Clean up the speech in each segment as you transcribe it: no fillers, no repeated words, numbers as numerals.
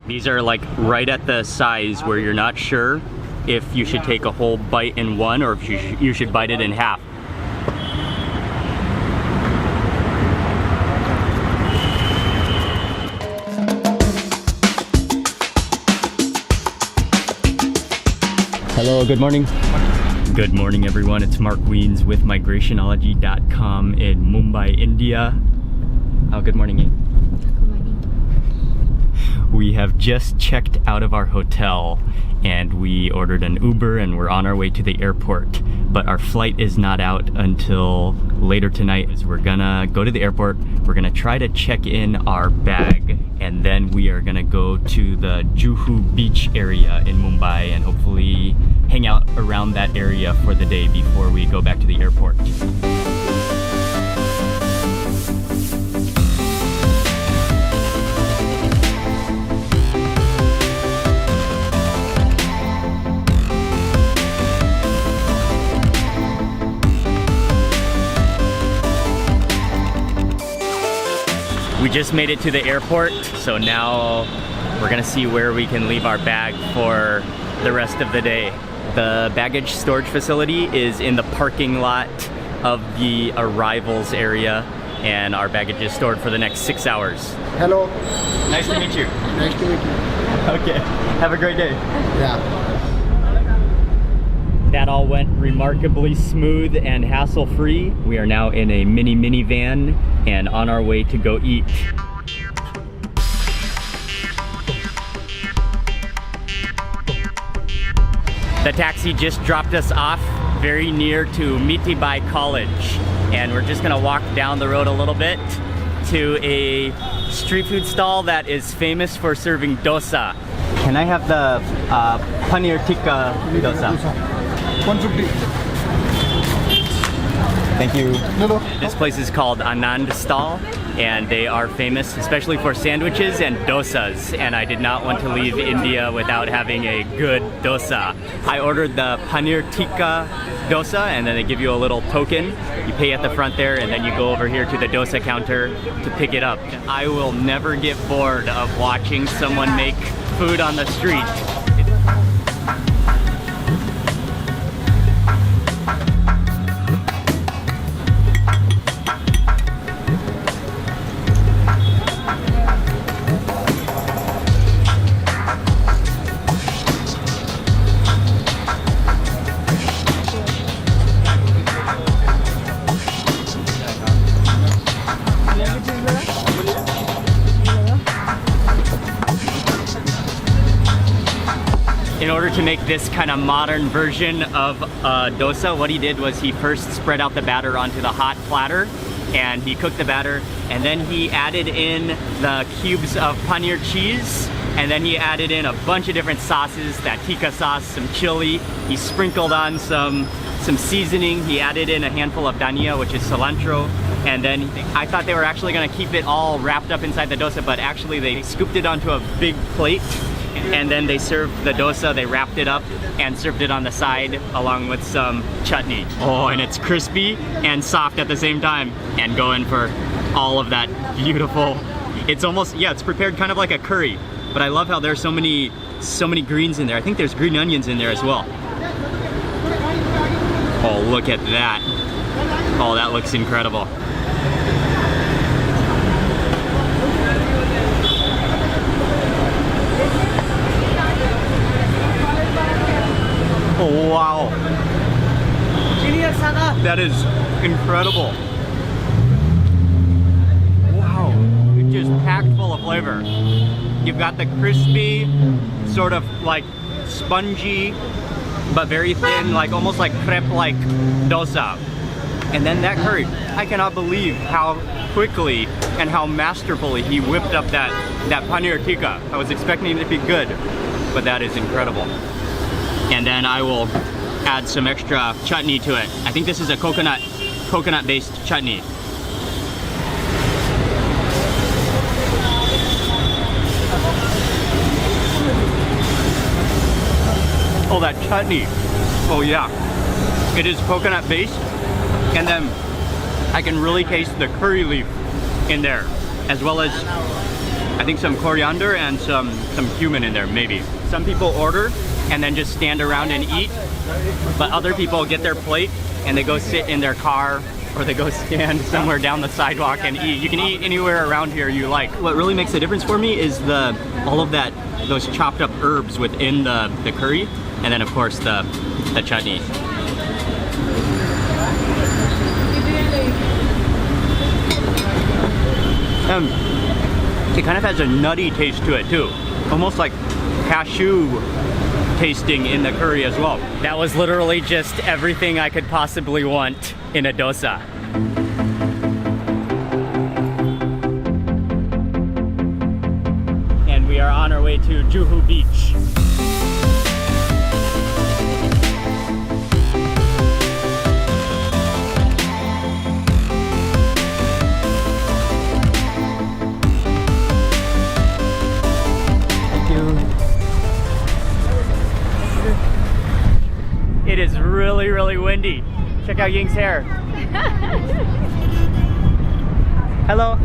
These are like right at the size where you're not sure if you should take a whole bite in one or if you should bite it in half. Hello, good morning. Good morning, everyone. It's Mark Weens with migrationology.com in Mumbai, India. Oh, good morning. Good morning. We have just checked out of our hotel and we ordered an Uber and we're on our way to the airport. But our flight is not out until later tonight. We're gonna go to the airport, we're gonna try to check in our bag, and then we are gonna go to the Juhu beach area in Mumbai and hopefully hang out around that area for the day before we go back to the airport. We just made it to the airport, so now we're gonna see where we can leave our bag for the rest of the day. The baggage storage facility is in the parking lot of the arrivals area, and our baggage is stored for the next 6 hours. Hello. Nice to meet you. Nice to meet you. Okay, have a great day. Yeah. That all went remarkably smooth and hassle-free. We are now in a minivan and on our way to go eat. The taxi just dropped us off very near to Mitibai College, and we're just gonna walk down the road a little bit to a street food stall that is famous for serving dosa. Can I have the Paneer Tikka dosa? 150. Thank you. Hello. This place is called Anand Stall, and they are famous especially for sandwiches and dosas, and I did not want to leave India without having a good dosa. I ordered the Paneer Tikka dosa, and then they give you a little token. You pay at the front there, and then you go over here to the dosa counter to pick it up. I will never get bored of watching someone make food on the street. In order to make this kind of modern version of dosa, what he did was he first spread out the batter onto the hot platter, and he cooked the batter, and then he added in the cubes of paneer cheese, and then he added in a bunch of different sauces, that tikka sauce, some chili, he sprinkled on some seasoning, he added in a handful of dhania, which is cilantro, and then I thought they were actually gonna keep it all wrapped up inside the dosa, but actually they scooped it onto a big plate, and then they served the dosa, they wrapped it up and served it on the side along with some chutney. Oh, and it's crispy and soft at the same time, and go in for all of that beautiful, it's almost, yeah, it's prepared kind of like a curry, but I love how there's so many greens in there. I think there's green onions in there as well. Oh, look at that. Oh, that looks incredible. Oh, wow. That is incredible. Wow. It's just packed full of flavor. You've got the crispy, sort of like spongy, but very thin, like almost like crepe-like dosa. And then that curry. I cannot believe how quickly and how masterfully he whipped up that paneer tikka. I was expecting it to be good, but that is incredible. And then I will add some extra chutney to it. I think this is a coconut-based chutney. Oh, that chutney. Oh yeah. It is coconut-based, and then I can really taste the curry leaf in there, as well as I think some coriander and some cumin in there, maybe. Some people order and then just stand around and eat, but other people get their plate and they go sit in their car or they go stand somewhere down the sidewalk and eat. You can eat anywhere around here you like. What really makes a difference for me is all of those chopped up herbs within the curry, and then of course the chutney. It kind of has a nutty taste to it too, almost like cashew tasting in the curry as well. That was literally just everything I could possibly want in a dosa. And we are on our way to Juhu Beach. It is really, really windy. Check out Ying's hair. Hello.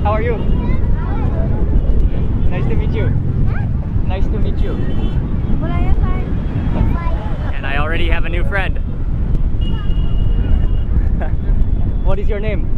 How are you? Nice to meet you. Nice to meet you. And I already have a new friend. What is your name?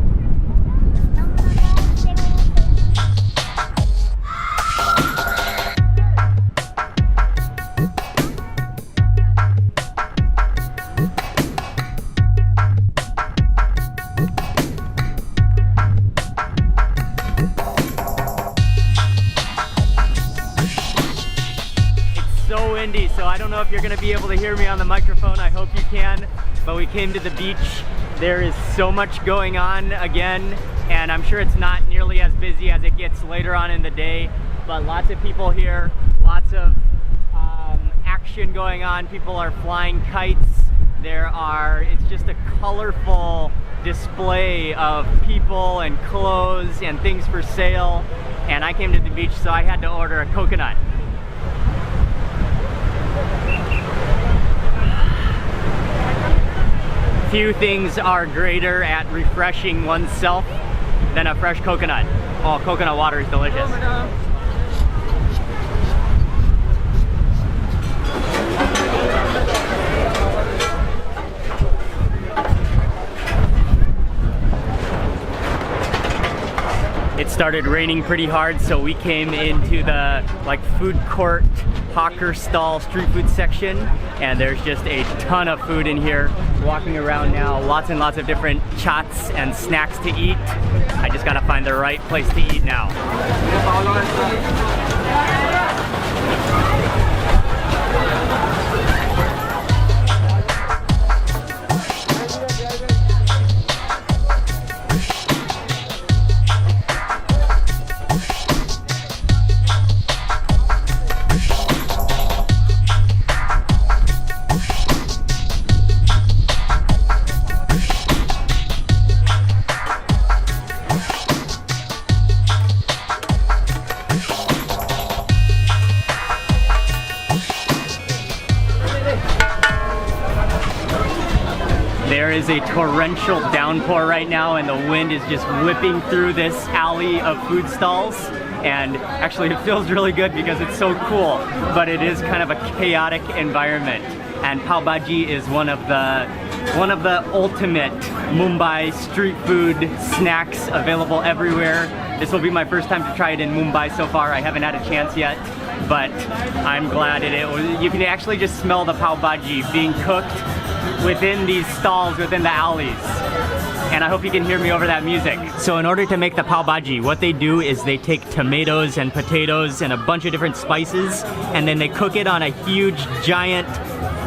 So windy, so I don't know if you're gonna be able to hear me on the microphone. I hope you can. But we came to the beach. There is so much going on again, and I'm sure it's not nearly as busy as it gets later on in the day, but lots of people here, lots of action going on. People are flying kites. It's just a colorful display of people and clothes and things for sale. And I came to the beach, so I had to order a coconut. Few things are greater at refreshing oneself than a fresh coconut. Oh, coconut water is delicious. It started raining pretty hard, so we came into the food court hawker stall street food section, and there's just a ton of food in here. Walking around now, lots and lots of different chats and snacks to eat. I just gotta find the right place to eat now. There is a torrential downpour right now, and the wind is just whipping through this alley of food stalls. And actually it feels really good because it's so cool, but it is kind of a chaotic environment. And pav bhaji is one of the ultimate Mumbai street food snacks available everywhere. This will be my first time to try it in Mumbai so far. I haven't had a chance yet, but I'm glad you can actually just smell the pav bhaji being cooked within these stalls, within the alleys. And I hope you can hear me over that music. So in order to make the pav bhaji, what they do is they take tomatoes and potatoes and a bunch of different spices, and then they cook it on a huge, giant,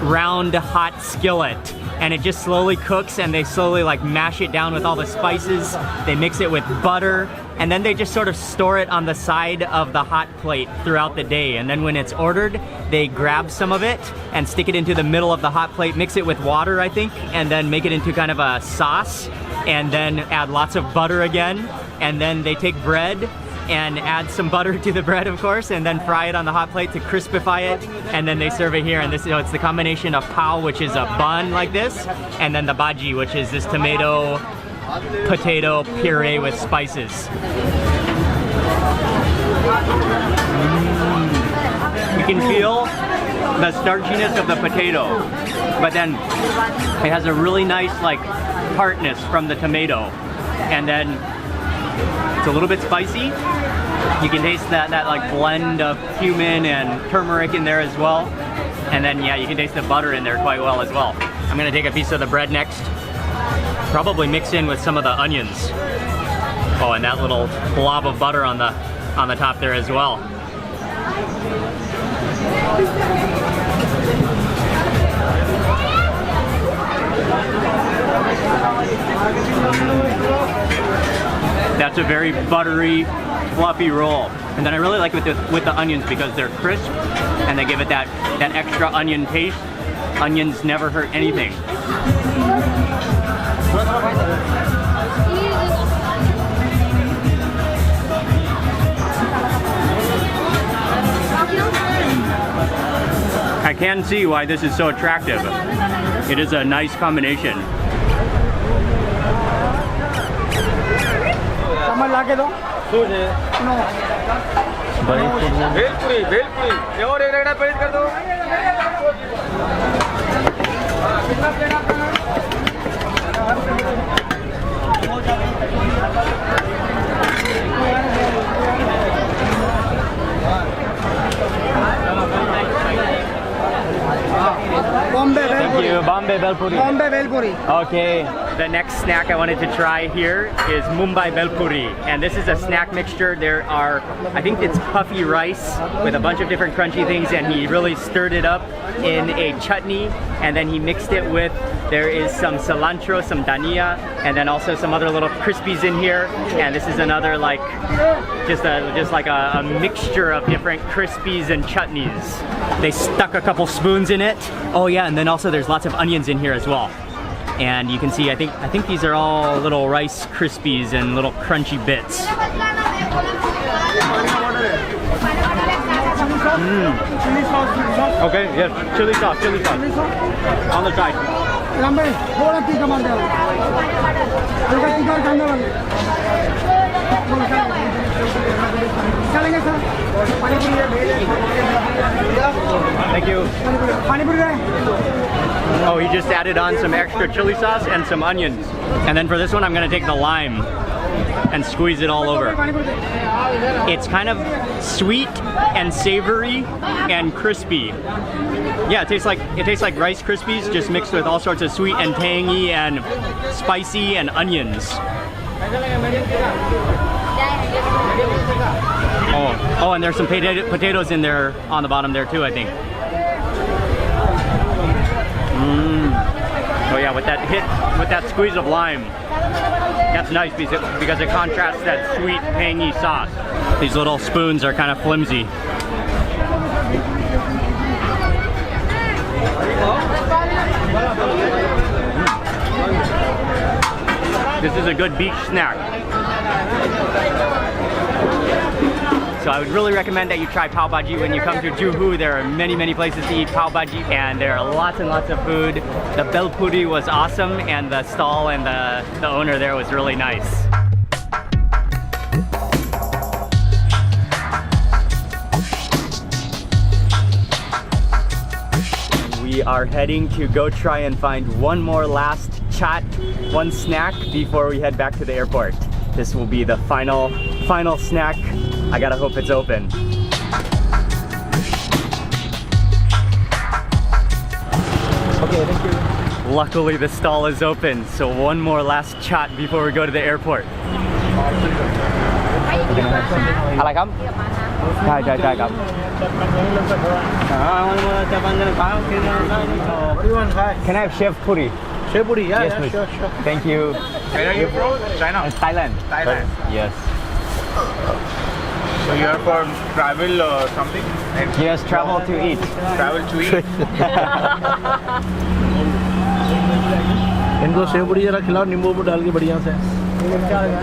round, hot skillet. And it just slowly cooks, and they slowly mash it down with all the spices. They mix it with butter, and then they just sort of store it on the side of the hot plate throughout the day. And then when it's ordered, they grab some of it and stick it into the middle of the hot plate, mix it with water, I think, and then make it into kind of a sauce, and then add lots of butter again. And then they take bread and add some butter to the bread, of course, and then fry it on the hot plate to crispify it, and then they serve it here. And this, it's the combination of pav, which is a bun like this, and then the bhaji, which is this tomato potato puree with spices. You can feel the starchiness of the potato, but then it has a really nice like tartness from the tomato, and then it's a little bit spicy. You can taste that like blend of cumin and turmeric in there as well, and then yeah, you can taste the butter in there quite well as well. I'm gonna take a piece of the bread next, probably mix in with some of the onions. Oh, and that little blob of butter on the top there as well. That's a very buttery, fluffy roll. And then I really like with the onions because they're crisp and they give it that extra onion taste. Onions never hurt anything. I can see why this is so attractive. It is a nice combination. Thank you. Bombay Bhel Puri. Bombay Bhel Puri. Okay, the next snack I wanted to try here is Mumbai Bhel Puri, and this is a snack mixture. There are, I think it's puffy rice with a bunch of different crunchy things, and he really stirred it up in a chutney, and then he mixed it with, there is some cilantro, some dhania, and then also some other little crispies in here, and this is another like, just like a mixture of different crispies and chutneys. They stuck a couple spoons in it. Oh yeah, and then also there's lots of onions in here as well. And you can see, I think these are all little rice crispies and little crunchy bits. Okay, yes, chili sauce on the side. Thank you. Oh, he just added on some extra chili sauce and some onions. And then for this one, I'm gonna take the lime and squeeze it all over. It's kind of sweet and savory and crispy. Yeah, it tastes like Rice Krispies just mixed with all sorts of sweet and tangy and spicy and onions. Oh, and there's some potatoes in there on the bottom there too, I think. Oh yeah, with that squeeze of lime. That's nice because it contrasts that sweet, tangy sauce. These little spoons are kind of flimsy. This is a good beach snack. So I would really recommend that you try Pav Bhaji when you come to Juhu. There are many, many places to eat Pav Bhaji, and there are lots and lots of food. The Bhel Puri was awesome, and the stall and the owner there was really nice. We are heading to go try and find one more last chaat, one snack before we head back to the airport. This will be the final snack. I gotta hope it's open. Okay, thank you. Luckily the stall is open, so one more last chaat before we go to the airport. Can I have Chef Puri? Chef Puri, yeah, Yes, yeah, please. sure. Thank you. Where are you from? China? Thailand. Thailand. Yes. So you are for travel or something? Yes, travel to eat. Travel to eat? इनको save पूरी जरा खिलाओ नींबू डाल के बढ़िया से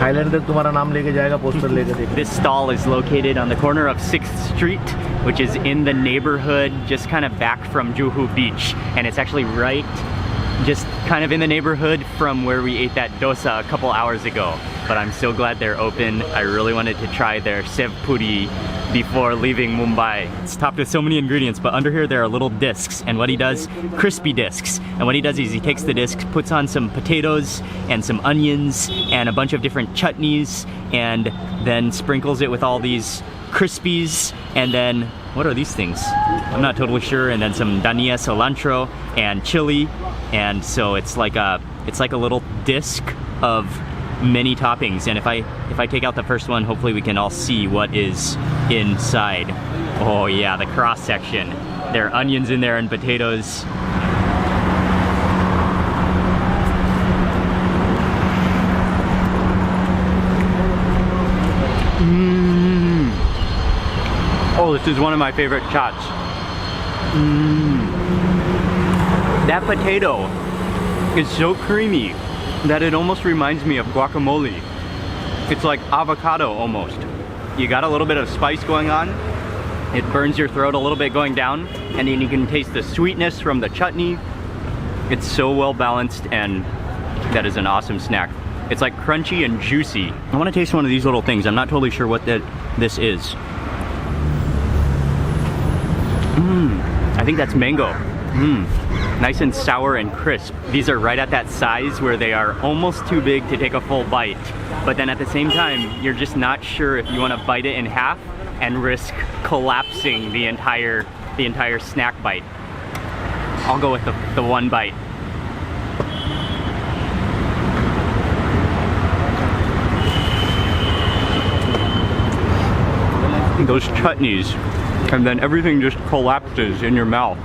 Thailand तक तुम्हारा नाम लेके जाएगा पोस्टर लेके देखो. This stall is located on the corner of 6th Street, which is in the neighborhood just kind of back from Juhu Beach, and it's actually right just kind of in the neighborhood from where we ate that dosa a couple hours ago. But I'm so glad they're open. I really wanted to try their sev puri before leaving Mumbai. It's topped with so many ingredients, but under here there are little discs, and what he does, crispy discs. And what he does is he takes the discs, puts on some potatoes and some onions and a bunch of different chutneys, and then sprinkles it with all these crispies, and then, what are these things? I'm not totally sure, and then some dania, cilantro, and chili, and so it's like a little disc of many toppings. And if I take out the first one, hopefully we can all see what is inside. Oh yeah, the cross section. There are onions in there and potatoes. Oh, this is one of my favorite chats. That potato is so creamy that it almost reminds me of guacamole. It's like avocado almost. You got a little bit of spice going on. It burns your throat a little bit going down, and then you can taste the sweetness from the chutney. It's so well balanced, and that is an awesome snack. It's like crunchy and juicy. I want to taste one of these little things. I'm not totally sure what this is. I think that's mango. Nice and sour and crisp. These are right at that size where they are almost too big to take a full bite. But then at the same time, you're just not sure if you want to bite it in half and risk collapsing the entire snack bite. I'll go with the one bite. Those chutneys, and then everything just collapses in your mouth.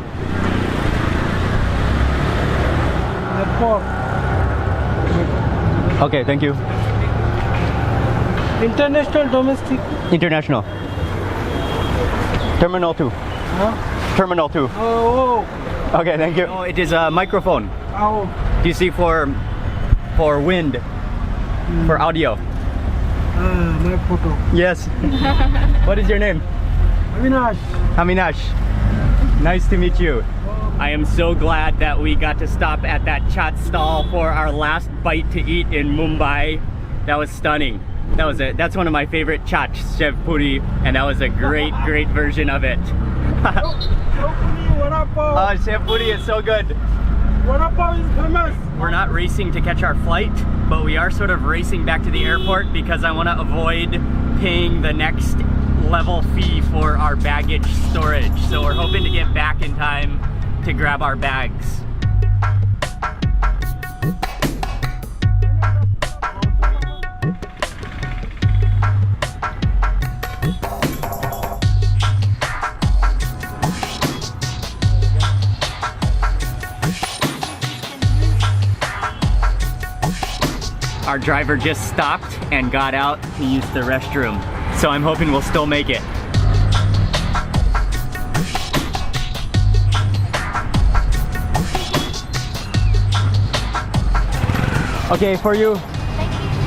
Okay, thank you. International, domestic? International. Terminal 2. Huh? Terminal 2. Oh. Okay, thank you. Oh, it is a microphone. Oh. Do you see for wind, for audio? My photo. Yes. What is your name? Avinash. Avinash. Nice to meet you. I am so glad that we got to stop at that chaat stall for our last bite to eat in Mumbai. That was stunning. That's one of my favorite chats, sev puri, and that was a great version of it. Sev puri is so good. Vada pav is famous. We're not racing to catch our flight, but we are sort of racing back to the airport because I want to avoid paying the next level fee for our baggage storage. So we're hoping to get back in time to grab our bags. Our driver just stopped and got out to use the restroom, so I'm hoping we'll still make it. Okay, for you.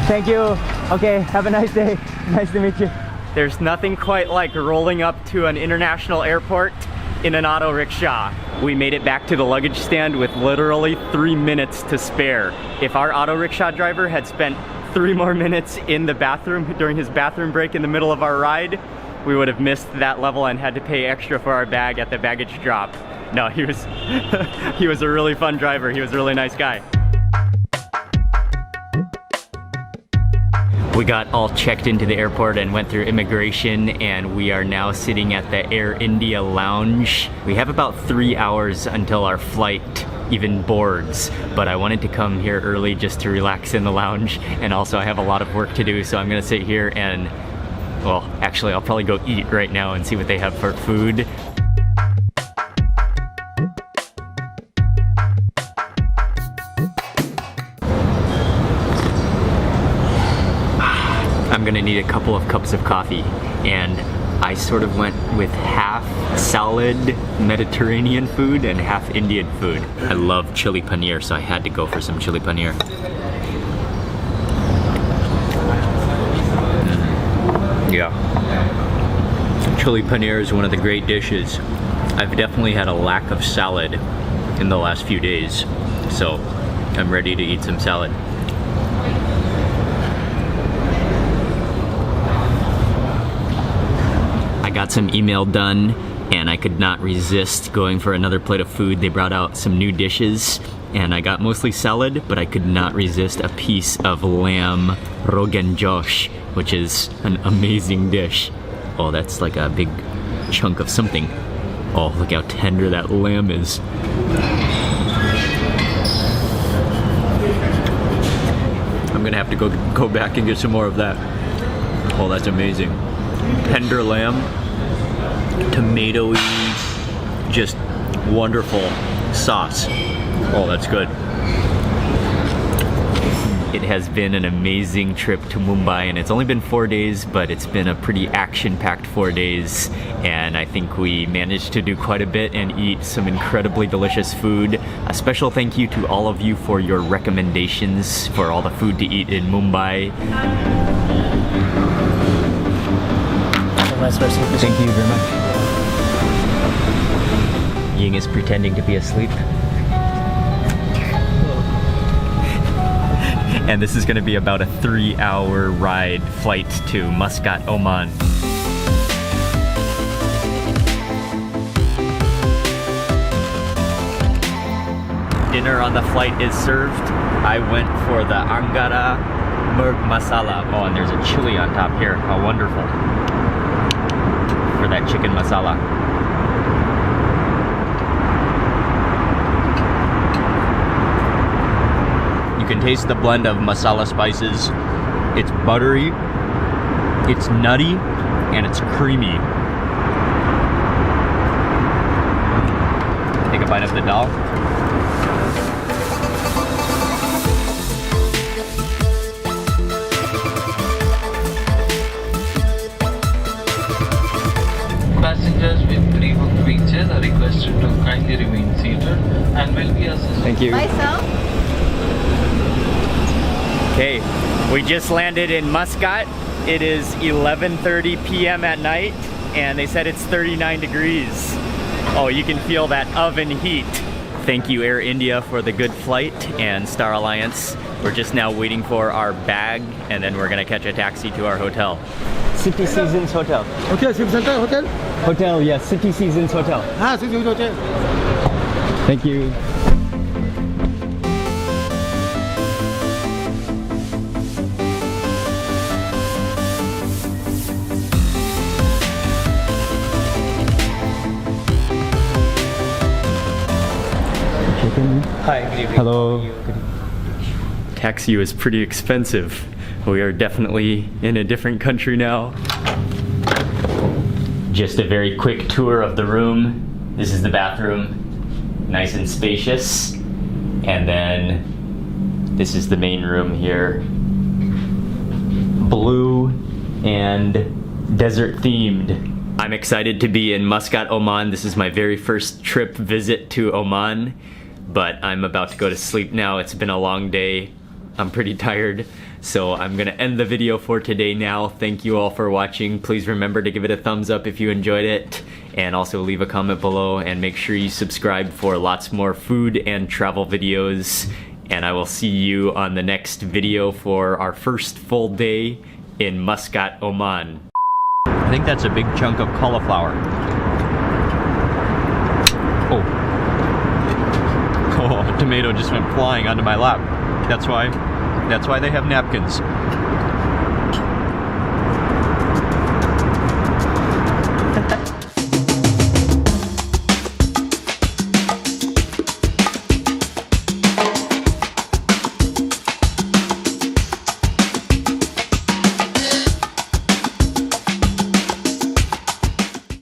Thank you. Okay, have a nice day. Nice to meet you. There's nothing quite like rolling up to an international airport in an auto rickshaw. We made it back to the luggage stand with literally 3 minutes to spare. If our auto rickshaw driver had spent 3 more minutes in the bathroom during his bathroom break in the middle of our ride, we would have missed that level and had to pay extra for our bag at the baggage drop. No, he was he was a really fun driver. He was a really nice guy. We got all checked into the airport and went through immigration, and we are now sitting at the Air India lounge. We have about 3 hours until our flight even boards, but I wanted to come here early just to relax in the lounge, and also I have a lot of work to do, so I'm gonna sit here and, well, actually I'll probably go eat right now and see what they have for food. I'm gonna need a couple of cups of coffee, and I sort of went with half salad Mediterranean food and half Indian food. I love chili paneer, so I had to go for some chili paneer. Yeah. Chili paneer is one of the great dishes. I've definitely had a lack of salad in the last few days, so I'm ready to eat some salad. I got some email done and I could not resist going for another plate of food. They brought out some new dishes and I got mostly salad, but I could not resist a piece of lamb rogan josh, which is an amazing dish. Oh, that's like a big chunk of something. Oh, look how tender that lamb is. I'm gonna have to go back and get some more of that. Oh, that's amazing. Tender lamb, tomatoey, just wonderful sauce. Oh, that's good. It has been an amazing trip to Mumbai, and it's only been 4 days, but it's been a pretty action-packed 4 days, and I think we managed to do quite a bit and eat some incredibly delicious food. A special thank you to all of you for your recommendations for all the food to eat in Mumbai. Thank you very much. Ying is pretending to be asleep. And this is going to be about a 3-hour ride flight to Muscat, Oman. Dinner on the flight is served. I went for the Angara Murg Masala. Oh, and there's a chili on top here. How wonderful. For that chicken masala. You can taste the blend of masala spices. It's buttery, it's nutty, and it's creamy. Take a bite of the dal. Passengers with pre-booked wheelchairs are requested to kindly remain seated and will be assisted. Thank you. Myself? Okay, we just landed in Muscat. It is 11:30 p.m. at night, and they said it's 39 degrees. Oh, you can feel that oven heat. Thank you, Air India, for the good flight, and Star Alliance. We're just now waiting for our bag, and then we're gonna catch a taxi to our hotel. City Seasons Hotel. Okay, City Center Hotel? Hotel, yes, City Seasons Hotel. Ah, City Hotel. Thank you. Hi, good evening. Hello. Taxi was pretty expensive. We are definitely in a different country now. Just a very quick tour of the room. This is the bathroom. Nice and spacious. And then this is the main room here. Blue and desert themed. I'm excited to be in Muscat, Oman. This is my very first trip visit to Oman, but I'm about to go to sleep now. It's been a long day. I'm pretty tired, so I'm gonna end the video for today now. Thank you all for watching. Please remember to give it a thumbs up if you enjoyed it, and also leave a comment below, and make sure you subscribe for lots more food and travel videos. And I will see you on the next video for our first full day in Muscat, Oman. I think that's a big chunk of cauliflower. Oh, a tomato just went flying onto my lap. That's why they have napkins.